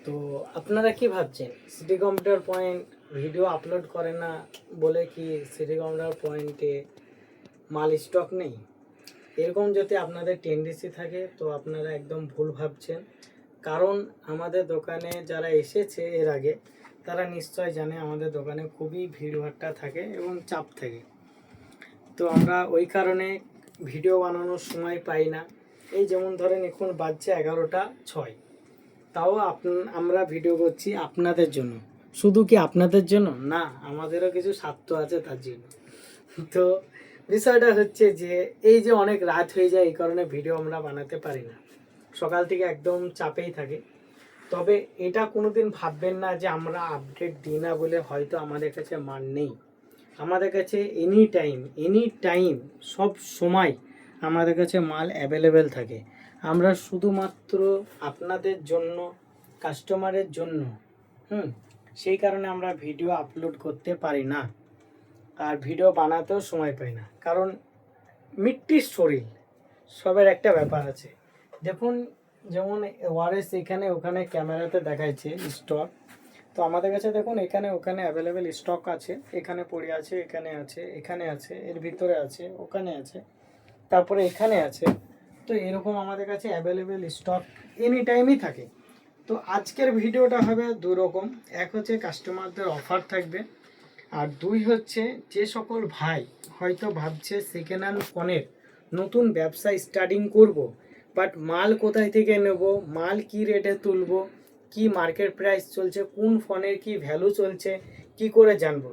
তো আপনারা কি ভাবছেন city computer point video upload করে না বলে কি সিটি কম্পিউটার পয়েন্টে মাল স্টক নেই? এরকম যদি আপনাদের টেন্ডেন্সি থাকে তো আপনারা একদম ভুল ভাবছেন। কারণ আমাদের দোকানে যারা এসেছে এর আগে তারা নিশ্চয় জানে আমাদের দোকানে খুবই ভিড়ভাট্টা থাকে এবং চাপ থাকে। তো আমরা ওই কারণে ভিডিও বানানোর সময় পাই না। এই যেমন ধরেন এখন বাজছে 11টা 6, তাও আমরা ভিডিও করছি আপনাদের জন্য। শুধু কি আপনাদের জন্য না, আমাদেরও কিছু স্বার্থ আছে তার জন্য। তো বিষয়টা হচ্ছে যে এই যে অনেক রাত হয়ে যায় এই কারণে ভিডিও আমরা বানাতে পারি না, সকাল থেকে একদম চাপেই থাকে। তবে এটা কোনোদিন ভাববেন না যে আমরা আপডেট দিই না বলে হয়তো আমাদের কাছে মান নেই। আমাদের কাছে এনি টাইম সব সময় আমাদের কাছে মাল অ্যাভেলেবেল থাকে। আমরা শুধুমাত্র আপনাদের জন্য, কাস্টমারের জন্য সেই কারণে আমরা ভিডিও আপলোড করতে পারি না আর ভিডিও বানাতেও সময় পাই না। কারণ মিট্টির শরীর সবের একটা ব্যাপার আছে। দেখুন যেমন ওয়ারেস এখানে ওখানে ক্যামেরাতে দেখাচ্ছে স্টক, তো আমাদের কাছে দেখুন এখানে ওখানে অ্যাভেলেবেল স্টক আছে। এখানে পড়ে আছে, এখানে আছে, এখানে আছে, এর ভিতরে আছে, ওখানে আছে, তারপরে এখানে আছে। তো এরকম আমাদের কাছে অ্যাভেলেবেল স্টক এনি টাইমই থাকে। তো আজকের ভিডিওটা হবে দুই রকম। এক হচ্ছে কাস্টমারদের অফার থাকবে, আর দুই হচ্ছে যে সকল ভাই হয়তো ভাবছে সেকেন্ড হ্যান্ড ফোনের নতুন ব্যবসা স্টার্টিং করব, বাট মাল কোথায় থেকে নেব, মাল কি রেটে তুলব, কি মার্কেট প্রাইস চলছে, কোন ফোনের কি ভ্যালু চলছে, কি করে জানবো।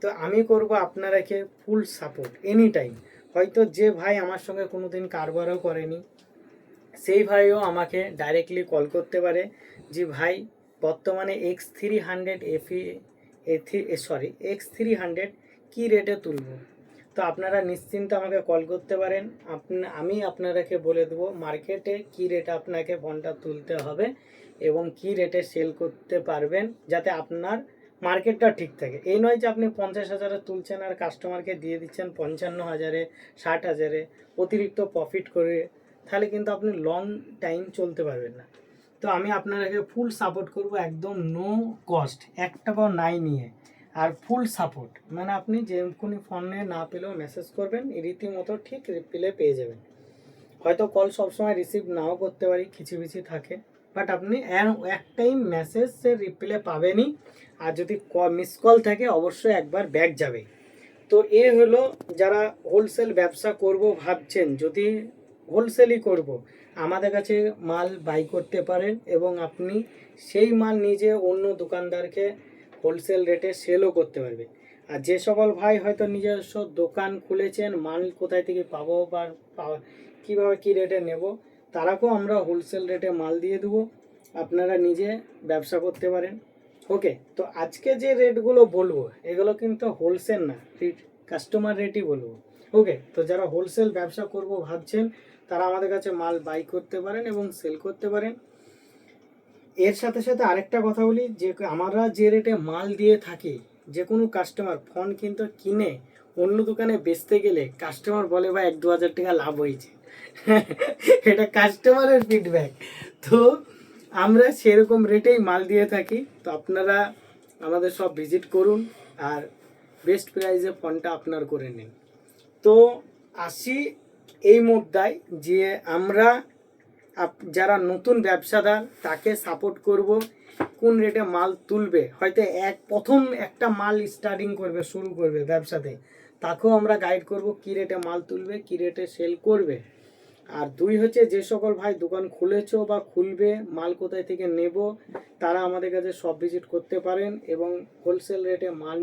তো আমি করব আপনারাকে ফুল সাপোর্ট এনি টাইম। হয়তো যে ভাই আমার সঙ্গে কোনো দিন কারবারও করেনি সেই ভাইও আমাকে ডাইরেক্টলি কল করতে পারে যে ভাই বর্তমানে X300 X300 কী রেটে তুলব। তো আপনারা নিশ্চিন্তে আমাকে কল করতে পারেন। আমি আপনারাকে বলে দেবো মার্কেটে কী রেটে আপনাকে ফোনটা তুলতে হবে এবং কী রেটে সেল করতে পারবেন, যাতে আপনার মার্কেটটা ঠিক থাকে। এই নয় যে আপনি 50,000-এ তুলছেন আর কাস্টমারকে দিয়ে দিচ্ছেন 55,000-এ, 60,000-এ অতিরিক্ত প্রফিট করে, তাহলে কিন্তু আপনি লং টাইম চলতে পারবেন না। তো আমি আপনাকে ফুল সাপোর্ট করব, একদম নো কস্ট, 1 টাকাও নাই নিয়ে, আর ফুল সাপোর্ট। মানে আপনি যে কোনো ফোনে না পেলেও মেসেজ করবেন, রীতিমতো ঠিক রিপ্লাই পেয়ে যাবেন। হয়তো কল সবসময় রিসিভ নাও করতে পারি, কিছু থাকে, বাট আপনি এক টাইম মেসেজের রিপ্লাই পাবেনই। আর যদি মিস কল থাকে অবশ্যই একবার ব্যাক যাবে। তো এ হলো যারা হোলসেল ব্যবসা করব ভাবছেন, যদি হোলসেলই করব, আমাদের কাছে মাল বাই করতে পারেন এবং আপনি সেই মাল নিজে অন্য দোকানদারকে হোলসেল রেটে সেলও করতে পারবেন। আর যে সকল ভাই হয়তো নিজস্ব দোকান খুলেছেন, মাল কোথায় থেকে পাবো বা কীভাবে কী রেটে নেব, তারাকেও আমরা হোলসেল রেটে মাল দিয়ে দেবো, আপনারা নিজে ব্যবসা করতে পারেন। ওকে, তো আজকে যে রেটগুলো বলবো এগুলো কিন্তু হোলসেল না, কাস্টমার রেটই বলবো। ওকে, তো যারা হোলসেল ব্যবসা করব ভাবছেন তারা আমাদের কাছে মাল বাই করতে পারেন এবং সেল করতে পারেন। এর সাথে সাথে আরেকটা কথা বলি, যে আমরা যে রেটে মাল দিয়ে থাকি, যে কোনো কাস্টমার ফোন কিন্তু কিনে অন্য দোকানে বেচতে গেলে কাস্টমার বলে ভাই 1-2 হাজার টাকা লাভ হয়েছে। এটা কাস্টমারের ফিডব্যাক। তো আমরা সেরকম রেটেই মাল দিয়ে থাকি। তো আপনারা আমাদের সব ভিজিট করুন আর বেস্ট প্রাইসে ফোনটা আপনার করে নিন। তো আসি এই মুদ্রায় যে আমরা যারা নতুন ব্যবসাদার তাকে সাপোর্ট করব, কোন রেটে মাল তুলবে, হয়তো প্রথম একটা মাল স্টার্টিং করবে, শুরু করবে ব্যবসাতে, তাকেও আমরা গাইড করব কী রেটে মাল তুলবে, কী রেটে সেল করবে। আর দুই হচ্ছে যে সকল ভাই দোকান খুলেছো বা খুলবে, মাল কোথায় থেকে নেব, তারা আমাদের কাছে সব ভিজিট করতে পারেন এবং হোলসেল রেটে মাল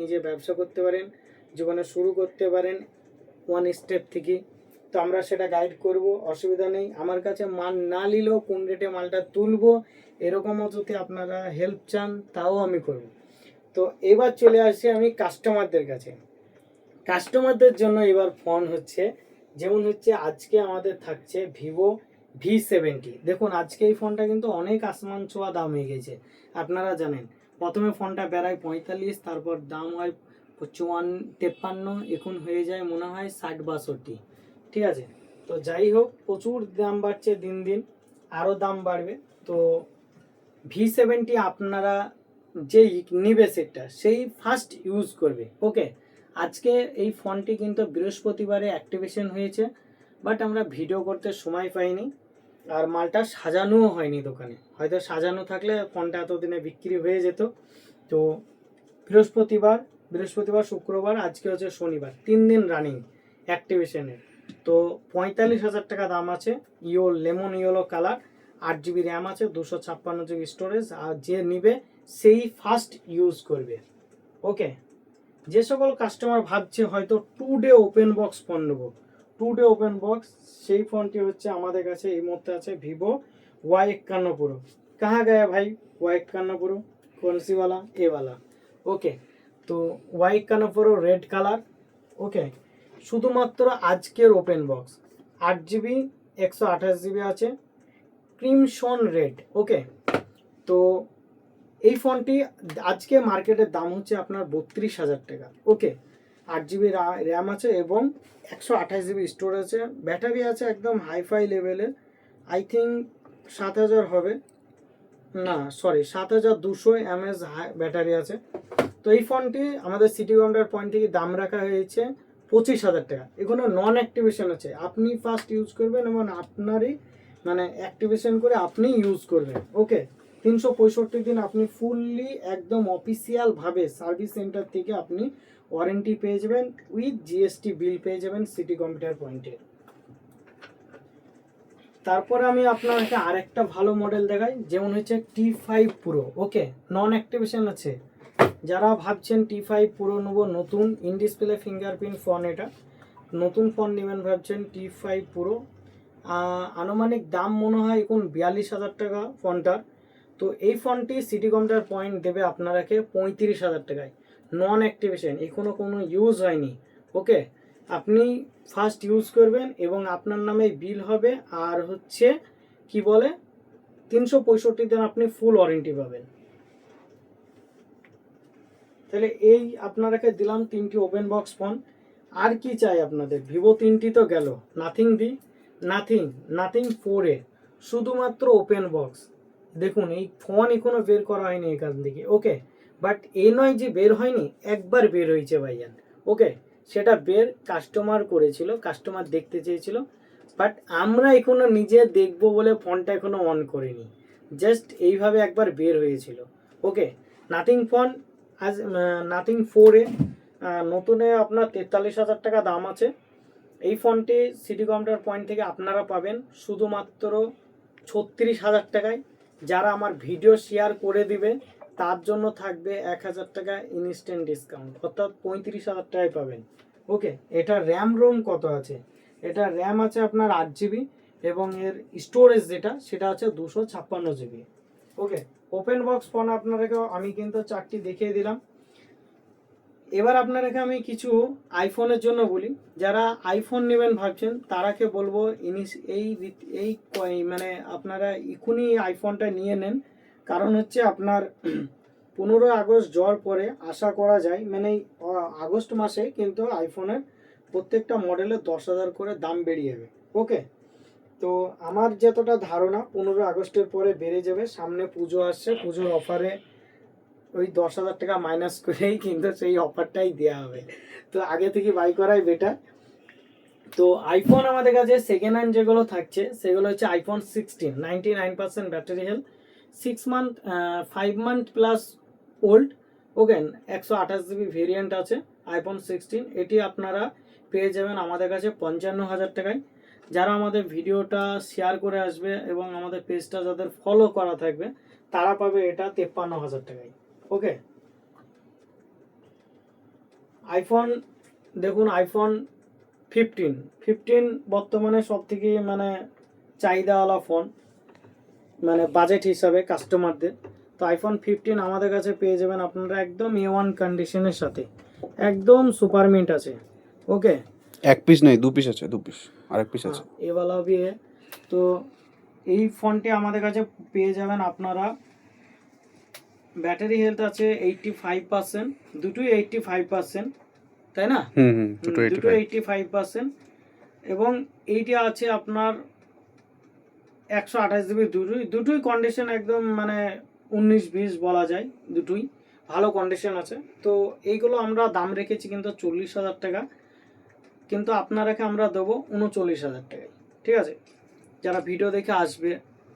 নিজে ব্যবসা করতে পারেন, জীবনে শুরু করতে পারেন ওয়ান স্টেপ থেকে। তো আমরা সেটা গাইড করব, অসুবিধা নেই। আমার কাছে মাল না নিলেও কোন রেটে মালটা তুলবো এরকমও যদি আপনারা হেল্প চান তাও আমি করব। তো এবার চলে আসি আমি কাস্টমারদের কাছে। কাস্টমারদের জন্য এবার ফোন হচ্ছে, যেমন হচ্ছে আজকে আমাদের থাকছে ভিভো V70। দেখুন আজকে এই ফোনটা কিন্তু অনেক আসমান ছোঁয়া দাম হয়ে গেছে, আপনারা জানেন। প্রথমে ফোনটা বেড়ায় 45, তারপর দাম হয় 53, এখন হয়ে যায় মনে হয় 60-62। ঠিক আছে, তো যাই হোক প্রচুর দাম বাড়ছে দিন দিন, আরও দাম বাড়বে। তো V70 আপনারা যেই নিবে সেটটা সেই ফার্স্ট ইউজ করবে। ওকে, আজকে এই ফোনটি কিন্তু বৃহস্পতিবারে অ্যাক্টিভেশন হয়েছে, বাট আমরা ভিডিও করতে সময় পাইনি, আর মালটা সাজানোও হয়নি দোকানে। হয়তো সাজানো থাকলে ফোনটা এতদিনে বিক্রি হয়ে যেত। তো বৃহস্পতিবার শুক্রবার, আজকে হচ্ছে শনিবার, 3 দিন রানিং অ্যাক্টিভেশনের। তো 45,000 টাকা দাম আছে। Lemon yellow colour, 8 GB RAM আছে, 256 GB স্টোরেজ। আর যে নিবে সেই ফার্স্ট ইউজ করবে। ওকে, যে সকল কাস্টমার ভাবছে হয়তো 2 ডে ওপেন বক্স ফোন নেবো, 2 ডে ওপেন বক্স, সেই ফোনটি হচ্ছে আমাদের কাছে এই মুহূর্তে আছে ভিভো Y51 Pro। কাহা গায়া ভাই Y51 Pro? কনসি वाला? ए वाला। ওকে, তো Y51 Pro রেড কালার। ওকে, শুধুমাত্র আজকের ওপেন বক্স, 8 GB 128 GB আছে, ক্রিমসন রেড। ওকে, তো এই ফোনটি আজকে মার্কেটের দাম হচ্ছে আপনার 32,000 টাকা। ওকে, 8 GB র্যাম আছে এবং 128 GB স্টোরেজ আছে, ব্যাটারি আছে একদম হাইফাই লেভেলের, আই থিঙ্ক 7,000 হবে, না সরি 7,200 mAh ব্যাটারি আছে। তো এই ফোনটি আমাদের সিটি কাউন্টার পয়েন্ট থেকে দাম রাখা হয়েছে 25,000 টাকা। এগুলো নন অ্যাক্টিভেশন আছে, আপনি ফার্স্ট ইউজ করবেন এবং আপনারই মানে অ্যাক্টিভেশন করে আপনি ইউজ করবেন। ওকে, 365 দিন আপনি ফুললি একদম অফিসিয়ালভাবে সার্ভিস সেন্টার থেকে আপনি ওয়ারেন্টি পেয়ে যাবেন, উইথ জিএসটি বিল পেয়ে যাবেন সিটি কম্পিউটার পয়েন্টে। তারপরে আমি আপনাকে আরেকটা ভালো মডেল দেখাই, যেমন হচ্ছে T5 Pro। ওকে, নন অ্যাক্টিভেশন আছে। যারা ভাবছেন T5 Pro নেবো, নতুন ইন ডিসপ্লে ফিঙ্গারপ্রিন্ট ফোন, এটা নতুন ফোন নেবেন ভাবছেন T5 Pro, আনুমানিক দাম মনে হয় এখন 42,000 টাকা ফোনটার। তো এই ফোনটি সিটি কম্পিউটার পয়েন্ট দেবে আপনারাকে 35,000 টাকায়, নন অ্যাক্টিভেশন, এখনো কোনো ইউজ হয়নি। ওকে, আপনি ফার্স্ট ইউজ করবেন এবং আপনার নামে বিল হবে, আর হচ্ছে কি বলে 365 দিন আপনি ফুল ওয়ারেন্টি পাবেন। তাহলে এই আপনারাকে দিলাম 3টি ওপেন বক্স ফোন। আর কি চাই আপনাদের? ভিভো 3টি তো গেল, নাথিং 4A, শুধুমাত্র ওপেন বক্স। দেখুন এই ফোন এখনো বের করা হয়নি এখান থেকে। ওকে, বাট এই নয় যে বের হয়নি, একবার বের হয়েছে ভাইজান। ওকে, সেটা বের কাস্টমার করেছিল, কাস্টমার দেখতে চেয়েছিল, বাট আমরা এখনো নিজে দেখবো বলে ফোনটা এখনো অন করিনি, জাস্ট এইভাবে একবার বের হয়েছিল। ওকে, নাথিং ফোন, আজ নাথিং 4A নতুনে আপনার 43,000 টাকা দাম আছে। এই ফোনটি সিটি কম্পিউটার পয়েন্ট থেকে আপনারা পাবেন শুধুমাত্র 36,000 টাকায়। যারা আমার ভিডিও শেয়ার করে দিবে তার জন্য থাকবে 1,000 টাকা ইনস্ট্যান্ট ডিসকাউন্ট, অর্থাৎ 35,000 টাকায় পাবেন। ওকে, এটা র্যাম রোম কত আছে? এটা র্যাম আছে আপনার 8 GB এবং এর স্টোরেজ যেটা সেটা আছে 256 GB। ওকে, ওপেন বক্স ফোন আপনাদেরকে আমি কিন্তু 4টি দেখিয়ে দিলাম। এবার আপনাদেরকে আমি কিছু আইফোনের জন্য বলি। যারা আইফোন নেবেন ভাবছেন তারাকে বলবো মানে আপনারা এখনই আইফোনটা নিয়ে নেন, কারণ হচ্ছে আপনার 15 আগস্ট যাওয়ার পরে আশা করা যায়, মানে আগস্ট মাসে কিন্তু আইফোনের প্রত্যেকটা মডেলে 10,000 করে দাম বেড়ে যাবে। ওকে, তো আমার যতটা ধারণা 15 আগস্টের পরে বেড়ে যাবে, সামনে পুজো আসছে, পুজোর অফারে ওই 10,000 টাকা মাইনাস করেই কিন্তু সেই অফারটাই দেওয়া হবে। তো আগে থেকে বাই করাই বেটার। তো আইফোন আমাদের কাছে সেকেন্ড হ্যান্ড যেগুলো থাকছে সেগুলো হচ্ছে iPhone 16, 99% battery health, 6 month 5 month plus old. Okay, 128 GB variant আছে আইফোন 16, এটি আপনারা পেয়ে যাবেন আমাদের কাছে 55,000 টাকায়। যারা আমাদের ভিডিওটা শেয়ার করে আসবে এবং আমাদের পেজটা যাদের ফলো করা থাকবে তারা পাবে এটা 53,000 টাকায়। ওকে, আইফোন দেখুন, আইফোন 15 বর্তমানে সব থেকে মানে চাহিদাওয়ালা ফোন, মানে বাজেট হিসাবে কাস্টমারদের। তো আইফোন 15 আমাদের কাছে পেয়ে যাবেন আপনারা একদম A1 কন্ডিশনের সাথে, একদম সুপার মিন্ট আছে। ওকে, এক পিস নেই, 2 পিস আছে, 2 পিস আর এক পিস আছে। এ वाला भी है। তো এই ফোনটি আমাদের কাছে পেয়ে যাবেন আপনারা, ব্যাটারি হেলথ আছে 85%, দুটোই 85%, তাই না? দুটো দুটো 85%, এবং এইটা আছে আপনার 128 GB, দুটোই কন্ডিশন একদম মানে 19-20 বলা যায়, দুটোই ভালো কন্ডিশন আছে। তো এইগুলো আমরা দাম রেখেছি কিন্তু 40,000 টাকা, কিন্তু আপনারাকে আমরা দেবো 39,000 টাকায়। ঠিক আছে, যারা ভিডিও দেখে আসবে,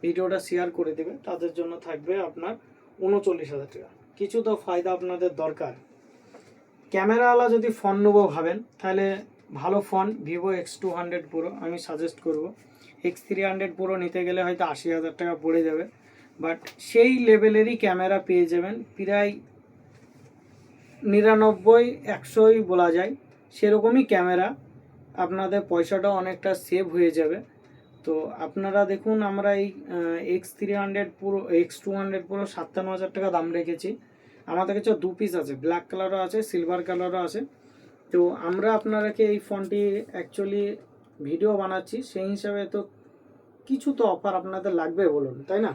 ভিডিওটা শেয়ার করে দেবে, তাদের জন্য থাকবে আপনার 39,000 টাকা। কিছু তো ফায়দা আপনাদের দরকার। ক্যামেরাওয়ালা যদি ফোন নেবো ভাবেন, তাহলে ভালো ফোন ভিভো X200 প্রো আমি সাজেস্ট করব। X300 প্রো নিতে গেলে হয়তো 80,000 টাকা পড়ে যাবে, বাট সেই লেভেলেরই ক্যামেরা পেয়ে যাবেন, প্রায় 99-100ই বলা যায়, সেরকমই ক্যামেরা। আপনাদের পয়সাটাও অনেকটা সেভ হয়ে যাবে। তো আপনারা দেখুন, আমরা এই X300 প্রো X200 প্রো 57,000 টাকা দাম রেখেছি। আমাদের কাছে 2 পিস আছে, ব্ল্যাক কালারও আছে, সিলভার কালারও আছে। তো আমরা আপনারাকে এই ফোনটি অ্যাকচুয়ালি ভিডিও বানাচ্ছি, সেই হিসাবে তো কিছু তো অফার আপনাদের লাগবে বলুন, তাই না?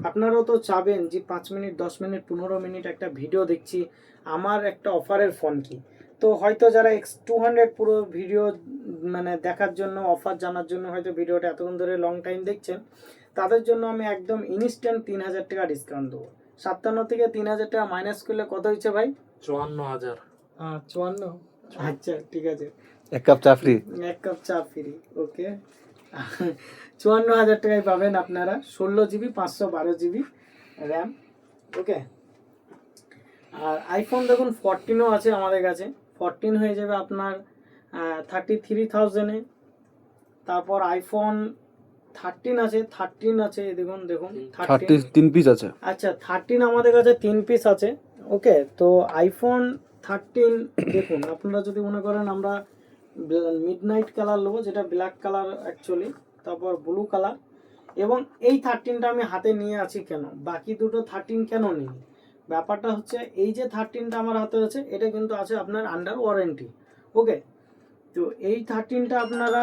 আপনারাও তো চাবেন যে 5 মিনিট, 10 মিনিট, 15 মিনিট একটা ভিডিও দেখছি, আমার একটা অফারের ফোন কি। তো হয়তো যারা X200 পুরো ভিডিও মানে দেখার জন্য, অফার জানার জন্য হয়তো ভিডিওটা এতক্ষণ ধরে লং টাইম দেখছেন, তাদের জন্য আমি একদম ইনস্ট্যান্ট 3,000 টাকা ডিসকাউন্ট দেবো। 57 থেকে 3,000 টাকা মাইনাস করলে কত হচ্ছে ভাই? 54,000। 54। আচ্ছা ঠিক আছে, এক কাপ চা ফ্রি। 1 কাপ চা ফ্রি, ওকে। 54,000 টাকায় পাবেন আপনারা 16 GB 512 GB র্যাম, ওকে। আর আইফোন দেখুন 14ও আছে আমাদের কাছে, 14 হয়ে যাবে আপনার 33,000-এ। তারপর আইফোন 13 আছে, 13 আছে, দেখুন 13। 3 পিস আছে। আচ্ছা 13 আমাদের কাছে 3 পিস আছে, ওকে। তো আইফোন 13 দেখুন, আপনারা যদি মনে করেন আমরা মিডনাইট কালার নেবো, যেটা ব্ল্যাক কালার অ্যাকচুয়ালি, তারপর ব্লু কালার, এবং এই 13টা আমি হাতে নিয়ে আছি কেন, বাকি দুটো 13 কেন নিই? ব্যাপারটা হচ্ছে এই যে 13টা আমার হাতে আছে, এটা কিন্তু আছে আপনার আন্ডার ওয়ারেন্টি, ওকে। তো এই 13টা আপনারা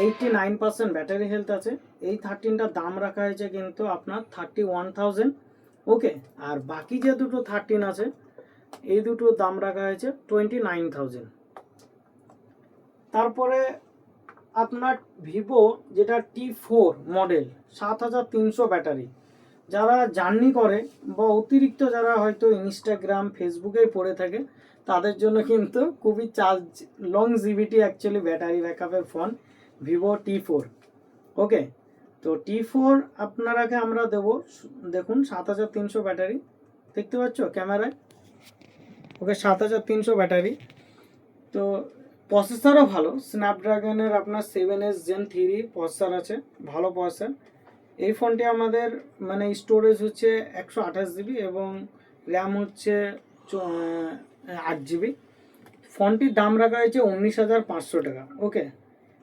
89% ব্যাটারি হেলথ আছে। এই 13টার দাম রাখা হয়েছে কিন্তু আপনার 31,000, ওকে। আর বাকি যে দুটো 13 আছে, এই দুটো দাম রাখা হয়েছে 29,000। তারপরে আপনার ভিভো যেটা T4 মডেল, 7,300 ব্যাটারি, যারা জার্নি করে বা অতিরিক্ত যারা হয়তো ইনস্টাগ্রাম ফেসবুকেই পড়ে থাকে, তাদের জন্য কিন্তু খুবই চার্জ লং জিবিটি অ্যাকচুয়ালি ব্যাটারি ব্যাকআপের ফোন ভিভো T4, ওকে। তো T4 আপনারাকে আমরা দেবো, দেখুন 7,300 ব্যাটারি, দেখতে পাচ্ছ ক্যামেরায়, ওকে। 7,300 ব্যাটারি। তো প্রসেসরও ভালো, স্ন্যাপড্রাগনের আপনার 7S Gen 3 প্রসেসর আছে, ভালো প্রসেসর। এই ফোনটি আমাদের মানে স্টোরেজ হচ্ছে 128 GB এবং র্যাম হচ্ছে 8 GB। ফোনটির দাম রাখা হয়েছে 19,500 টাকা, ওকে।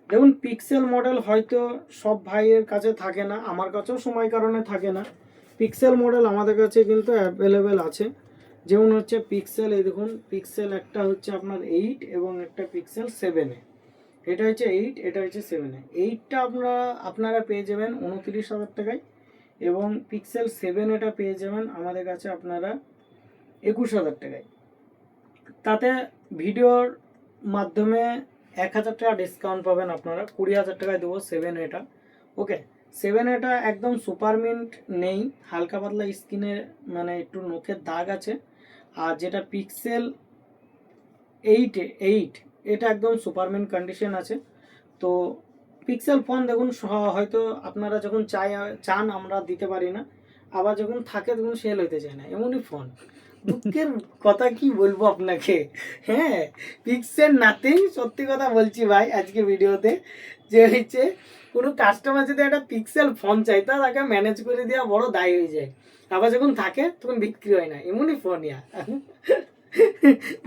দেখুন পিক্সেল মডেল হয়তো সব ভাইয়ের কাছে থাকে না, আমার কাছেও সময় কারণে থাকে না। পিক্সেল মডেল আমাদের কাছে কিন্তু অ্যাভেলেবেল আছে, যেমন হচ্ছে পিক্সেল, এই দেখুন পিক্সেল একটা হচ্ছে আপনার 8 এবং একটা পিক্সেল 7-এ, এটা হচ্ছে 8, এটা হচ্ছে 7-এ। 8টা আপনারা পেয়ে যাবেন 29,000 টাকায়, এবং পিক্সেল 7 এটা পেয়ে যাবেন আমাদের কাছে আপনারা 21,000 টাকায়। তাতে ভিডিওর মাধ্যমে 1,000 টাকা ডিসকাউন্ট পাবেন আপনারা, 20,000 টাকায় দেবো 7 এটা, ওকে। 7 এটা একদম সুপার মিন্ট নেই, হালকা পাতলা স্কিনে মানে একটু নখের দাগ আছে। আর যেটা পিক্সেল 8 এটা একদম সুপার মিন্ট কন্ডিশন আছে। তো পিক্সেল ফোন দেখুন হয়তো আপনারা যখন চান আমরা দিতে পারি না, আবার যখন থাকে তখন সেল হইতে চায় না, এমনই ফোন। দুঃখের কথা কি বলবো আপনাকে, হ্যাঁ। পিক্সেল নাথিং, সত্যি কথা বলছি ভাই আজকে ভিডিওতে, যে হচ্ছে কোনো কাস্টমার যদি একটা পিক্সেল ফোন চাই, তা তাকে ম্যানেজ করে দেওয়া বড় দায় হয়ে যায়, আবার যখন থাকে তখন বিক্রি হয় না, এমনই ফোন ইয়া।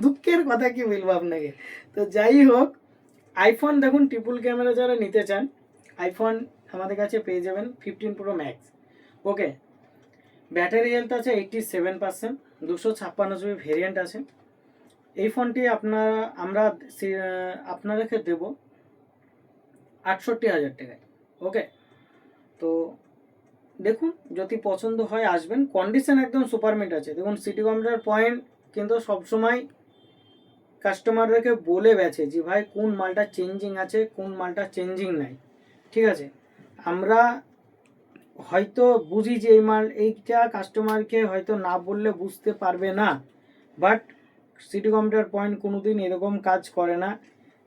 দুঃখের কথা কি বলবো আপনাকে। তো যাই হোক, আইফোন দেখুন ট্রিপল ক্যামেরা যারা নিতে চান, আইফোন আমাদের কাছে পেয়ে যাবেন 15 প্রো ম্যাক্স, ওকে। ব্যাটারি হেলথ আছে 87%, 256 GB ভেরিয়েন্ট আছে। এই ফোনটি আমরা আপনাদেরকে দেবো 68,000 টাকায়, ওকে। তো দেখুন যদি পছন্দ হয় আসবেন, কন্ডিশন একদম সুপারমিট আছে। দেখুন সিটি কম্পিউটার পয়েন্ট কিন্তু সবসময় কাস্টমারদেরকে বলে গেছে যে ভাই কোন মালটা চেঞ্জিং আছে, কোন মালটা চেঞ্জিং নাই, ঠিক আছে। আমরা হয়তো বুঝি যে এই মাল এইটা কাস্টমারকে হয়তো না বললে বুঝতে পারবে না, বাট সিটি কম্পিউটার পয়েন্ট কোনোদিন এরকম কাজ করে না।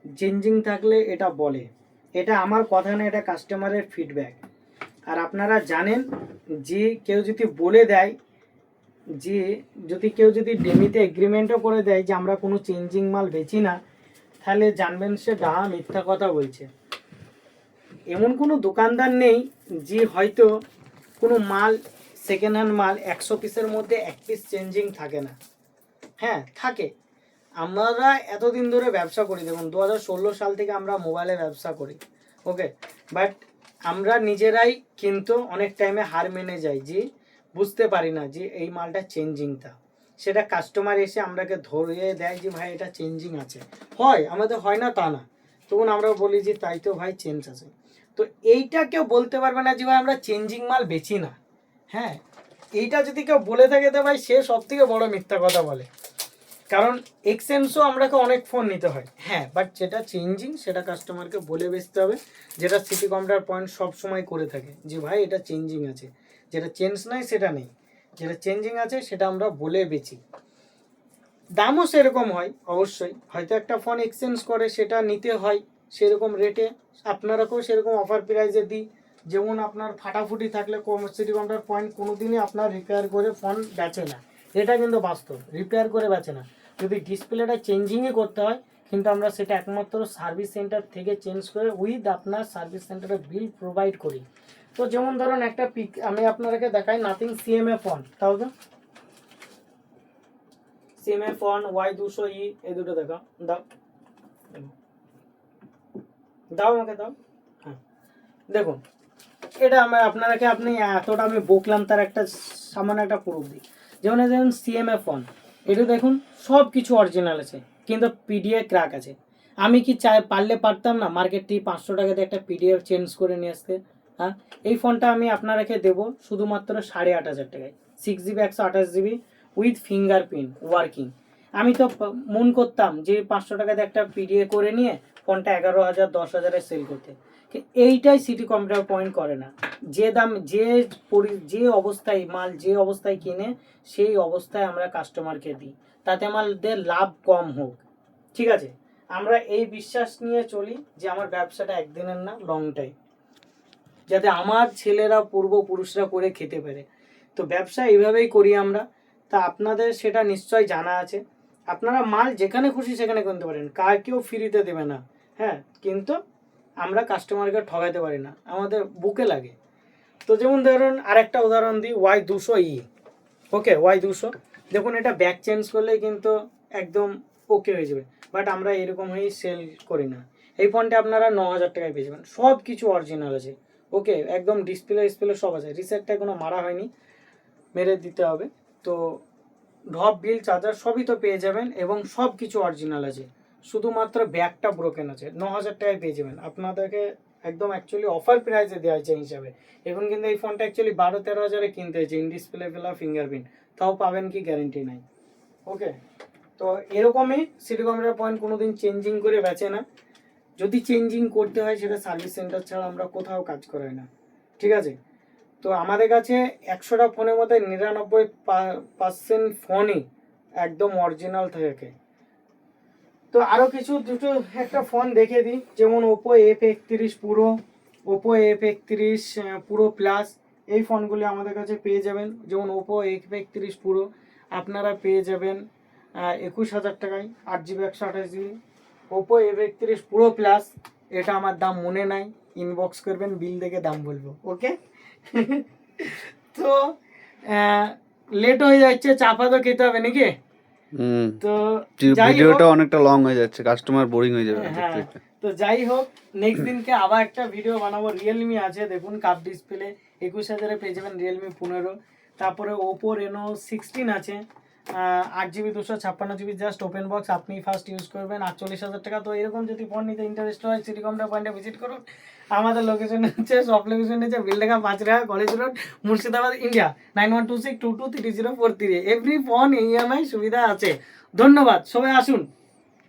চেঞ্জিং থাকলে এটা বলে, এটা আমার কথা না, এটা কাস্টমারের ফিডব্যাক। আর আপনারা জানেন যে কেউ যদি বলে দেয়, যে যদি কেউ যদি ডেমিতে এগ্রিমেন্টও করে দেয় যে আমরা কোনো চেঞ্জিং মাল বেচি না, তাহলে জানবেন সে ডাহা মিথ্যা কথা বলছে। এমন কোনো দোকানদার নেই যে হয়তো কোনো মাল সেকেন্ড হ্যান্ড মাল 100 পিসের মধ্যে 1 পিস চেঞ্জিং থাকে না। হ্যাঁ থাকে। আমরা এতদিন ধরে ব্যবসা করি, দেখুন 2016 সাল থেকে আমরা মোবাইলে ব্যবসা করি, ওকে। বাট আমরা নিজেরাই কিন্তু অনেক টাইমে হার মেনে যাই, যে বুঝতে পারি না যে এই মালটা চেঞ্জিংটা। সেটা কাস্টমার এসে আমরাকে ধরিয়ে দেয় যে ভাই এটা চেঞ্জিং আছে, হয় আমাদের হয় না তা না, তখন আমরা বলি যে তাই তো ভাই চেঞ্জ আছে। তো এইটা কেউ বলতে পারবে না যে ভাই আমরা চেঞ্জিং মাল বেচি না। হ্যাঁ, এইটা যদি কেউ বলে থাকে তো ভাই সে সব থেকে বড় মিথ্যা কথা বলে। কারণ এক্সচেঞ্জও আমরাকে অনেক ফোন নিতে হয়, হ্যাঁ, বাট যেটা চেঞ্জিং সেটা কাস্টমারকে বলে বেচতে হবে, যেটা সিটি কম্পিউটার পয়েন্ট সব সময় করে থাকে যে ভাই এটা চেঞ্জিং আছে। যেটা চেঞ্জ নাই সেটা নেই, যেটা চেঞ্জিং আছে সেটা আমরা বলে বেচি। দামও সেরকম হয় অবশ্যই, হয়তো একটা ফোন এক্সচেঞ্জ করে সেটা নিতে হয় সেরকম রেটে, আপনারাকেও সেরকম অফার প্রাইসে দিই। যেমন আপনার ফাটাফুটি থাকলে সিটি কম্পিউটার পয়েন্ট কোনোদিনই আপনার রিপেয়ার করে ফোন বেচে না, এটা কিন্তু বাস্তব, রিপেয়ার করে বেচে না। যদি ডিসপ্লেটা চেঞ্জিংই করতে হয়, কিন্তু আমরা সেটা একমাত্র সার্ভিস সেন্টার থেকে চেঞ্জ করে উইথ আপনার সার্ভিস সেন্টারের বিল প্রোভাইড করি। তো যেমন ধরুন একটা পিক আমি আপনাদেরকে দেখাই, নাথিং সিএমএ ফোন, তাও তো সিএমএ ফোন Y200E, এই দুটো দেখাও, দাও দাও আমাকে দাও। হ্যাঁ দেখুন, এটা আমার আপনারাকে আপনি এতটা আমি বকলাম তার একটা সামান্য একটা প্রুফ দিই। যেমন এই যেমন সিএমএ ফোন, এটা দেখুন সব কিছু অরিজিনাল আছে, কিন্তু পিডিএ ক্র্যাক আছে। আমি কি পারলে পারতাম না মার্কেট থেকে 500 টাকা দিয়ে একটা পিডিএফ চেঞ্জ করে নিয়ে আসতে? হ্যাঁ, এই ফোনটা আমি আপনারাকে দেবো শুধুমাত্র 8,500 টাকায়, 6GB 128GB with fingerprint working. আমি তো মন করতাম যে 500 টাকা দিয়ে একটা পিডিএ করে নিয়ে ফোনটা 11,000 10,000-এ সেল করতে। এইটাই সিটি কম্পিউটার পয়েন্ট করে না। যে দাম যে অবস্থায় মাল যে অবস্থায় কিনে সেই অবস্থায় আমরা কাস্টমারকে দিই, তাতে আমাদের লাভ কম হোক, ঠিক আছে। আমরা এই বিশ্বাস নিয়ে চলি যে আমার ব্যবসাটা একদিনের না, লং টাইম, যাতে আমার ছেলেরা পূর্বপুরুষরা করে খেতে পারে। তো ব্যবসা এইভাবেই করি আমরা। তা আপনাদের সেটা নিশ্চয় জানা আছে। আপনারা মাল যেখানে খুশি সেখানে কিনতে পারেন, কেউ ফ্রিতে দেবে না, হ্যাঁ, কিন্তু আমরা কাস্টমারকে ঠকাইতে পারি না, আমাদের বুকে লাগে। তো যেমন ধরুন আরেকটা উদাহরণ দিই, Y200E, ওকে, Y200 দেখুন, এটা ব্যাক চেঞ্জ করলে কিন্তু একদম ওকে হয়ে যাবে, বাট আমরা এরকম হয়েই সেল করি না। এই ফোনটা আপনারা 9,000 টাকায় পেয়ে যাবেন, সব কিছু অরিজিনাল আছে, ওকে, একদম ডিসপ্লে সব আছে, রিসেটটা কোনো মারা হয়নি, মেরে দিতে হবে। তো ড্রপ বিল চার্জার সবই তো পেয়ে যাবেন, এবং সব কিছু অরিজিনাল আছে, শুধুমাত্র ব্যাগটা ব্রোকেন আছে। 9,000 টাকায় পেয়ে যাবেন, আপনাদেরকে একদম অ্যাকচুয়ালি অফার প্রাইসে দেওয়া হয়েছে হিসাবে। এখন কিন্তু এই ফোনটা অ্যাকচুয়ালি 12-13 হাজারে কিনতে হয়েছে, ইন ডিসপ্লে পেলা ফিঙ্গারপ্রিন্ট, তাও পাবেন কি গ্যারেন্টি নাই, ওকে। তো এরকমই সিটি কম্পিউটার পয়েন্ট কোনোদিন চেঞ্জিং করে বেচে না, যদি চেঞ্জিং করতে হয় সেটা সার্ভিস সেন্টার ছাড়া আমরা কোথাও কাজ করাই না, ঠিক আছে। তো আমাদের কাছে 100টা ফোনের মধ্যে 99% ফোনই একদম অরিজিনাল থাকে। তো আরও কিছু দুটো একটা ফোন দেখে দিই, যেমন ওপো F31 পুরো, ওপো F31 পুরো প্লাস, এই ফোনগুলি আমাদের কাছে পেয়ে যাবেন। যেমন ওপো F31 পুরো আপনারা পেয়ে যাবেন 21,000 টাকায়, 8GB 128GB। ওপো F31 পুরো প্লাস, এটা আমার দাম মনে নাই, ইনবক্স করবেন, বিল দেখে দাম বলবো, ওকে। তো লেট হয়ে যাচ্ছে, চাপা তো খেতে হবে নাকি? তো ভিডিওটা অনেকটা লং হয়ে যাচ্ছে, কাস্টমার বোরিং হয়ে যাবে। হ্যাঁ, তো যাই হোক, নেক্সট দিনকে আবার একটা ভিডিও বানাবো। রিয়েলমি আছে দেখুন, কাপ ডিসপ্লে 21,000-এ পেয়ে যাবেন রিয়েলমি 15। তারপরে ওপো রেনো 16 আছে, 8GB 256GB, just open box, আপনি ফার্স্ট ইউজ করবেন, 48,000 টাকা। তো এরকম যদি ফোন নিতে ইন্টারেস্ট হয়, সিটি কম্পিউটার পয়েন্টে ভিজিট করুন। আমাদের লোকেশন হচ্ছে, সব লোকেশন হচ্ছে বিলডাঙ্গা 5 college road, Murshidabad, India 9126223043। Every phone EMI সুবিধা আছে। ধন্যবাদ, সবাই আসুন।